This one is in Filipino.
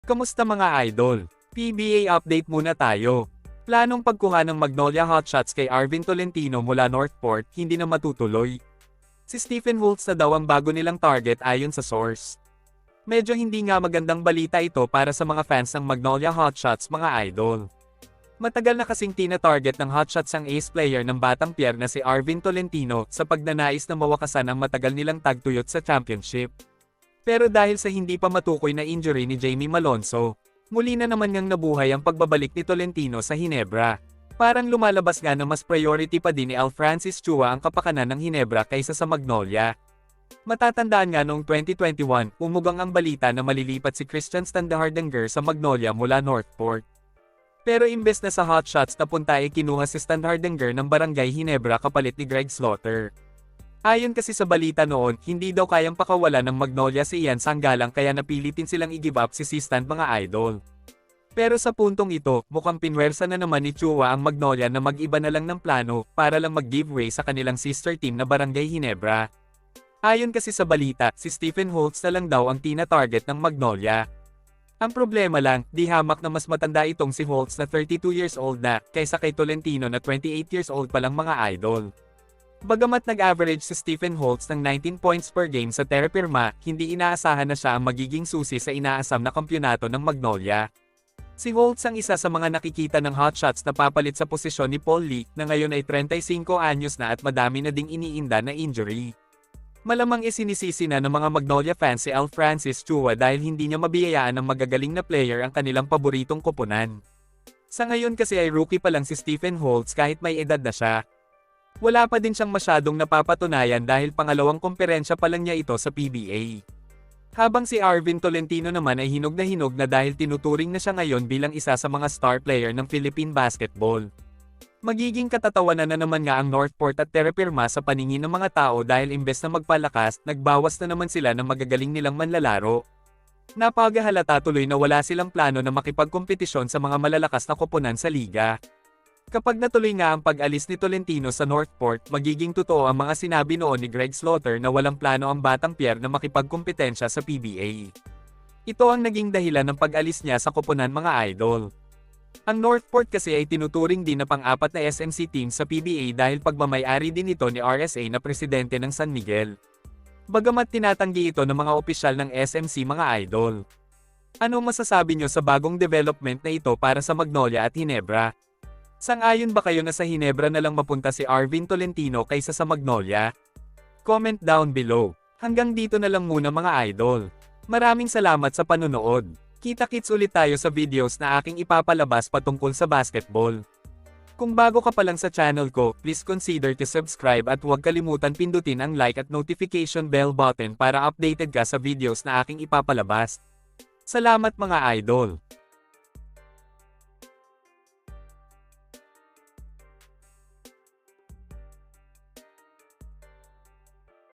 Kamusta mga idol? PBA update muna tayo. Planong pagkuha ng Magnolia Hotshots kay Arvin Tolentino mula Northport, hindi na matutuloy. Si Stephen Holtz na daw ang bago nilang target ayon sa source. Medyo hindi nga magandang balita ito para sa mga fans ng Magnolia Hotshots mga idol. Matagal na kasing tina-target ng Hotshots ang ace player ng Batang Pier na si Arvin Tolentino sa pagnanais na mawakasan ang matagal nilang tagtuyot sa championship. Pero dahil sa hindi pa matukoy na injury ni Jamie Malonzo, muli na naman ngang nabuhay ang pagbabalik ni Tolentino sa Ginebra. Parang lumalabas nga na mas priority pa din ni Al Francis Chua ang kapakanan ng Ginebra kaysa sa Magnolia. Matatandaan nga noong 2021, umugang ang balita na malilipat si Christian Standhardinger sa Magnolia mula Northport. Pero imbes na sa Hotshots na punta ay kinuha si Standhardinger ng Barangay Ginebra kapalit ni Greg Slaughter. Ayon kasi sa balita noon, hindi daw kayang pakawalan ng Magnolia si Ian Sanggalang kaya napilitin silang i-give up si Stan mga idol. Pero sa puntong ito, mukhang pinwersa na naman ni Chua ang Magnolia na mag-iba na lang ng plano para lang mag-giveaway sa kanilang sister team na Barangay Ginebra. Ayon kasi sa balita, si Stephen Holtz na lang daw ang tina-target ng Magnolia. Ang problema lang, di hamak na mas matanda itong si Holtz na 32 years old na, kaysa kay Tolentino na 28 years old pa lang mga idol. Bagamat nag-average si Stephen Holtz ng 19 points per game sa Terra Firma, hindi inaasahan na siya ang magiging susi sa inaasam na kampyonato ng Magnolia. Si Holtz ang isa sa mga nakikita ng Hotshots na papalit sa posisyon ni Paul Lee, na ngayon ay 35 anyos na at madami na ding iniinda na injury. Malamang isinisisi na ng mga Magnolia fans si Al Francis Chua dahil hindi niya mabiyayaan ng magagaling na player ang kanilang paboritong koponan. Sa ngayon kasi ay rookie pa lang si Stephen Holtz kahit may edad na siya. Wala pa din siyang masyadong napapatunayan dahil pangalawang komperensya pa lang niya ito sa PBA. Habang si Arvin Tolentino naman ay hinog na dahil tinuturing na siya ngayon bilang isa sa mga star player ng Philippine basketball. Magiging katatawanan na naman nga ang Northport at Terra Firma sa paningin ng mga tao dahil imbes na magpalakas, nagbawas na naman sila ng magagaling nilang manlalaro. Napagahalata tuloy na wala silang plano na makipagkompetisyon sa mga malalakas na koponan sa liga. Kapag natuloy nga ang pag-alis ni Tolentino sa Northport, magiging totoo ang mga sinabi noon ni Greg Slaughter na walang plano ang Batang Pier na makipagkompetensya sa PBA. Ito ang naging dahilan ng pag-alis niya sa koponan mga idol. Ang Northport kasi ay tinuturing din na pang-apat na SMC team sa PBA dahil pagmamay-ari din ito ni RSA na presidente ng San Miguel. Bagamat tinatanggi ito ng mga opisyal ng SMC mga idol. Ano masasabi nyo sa bagong development na ito para sa Magnolia at Ginebra? Sang-ayon ba kayo na sa Ginebra na lang mapunta si Arvin Tolentino kaysa sa Magnolia? Comment down below. Hanggang dito na lang muna mga idol. Maraming salamat sa panonood. Kita-kits ulit tayo sa videos na aking ipapalabas patungkol sa basketball. Kung bago ka pa lang sa channel ko, please consider to subscribe at huwag kalimutan pindutin ang like at notification bell button para updated ka sa videos na aking ipapalabas. Salamat mga idol.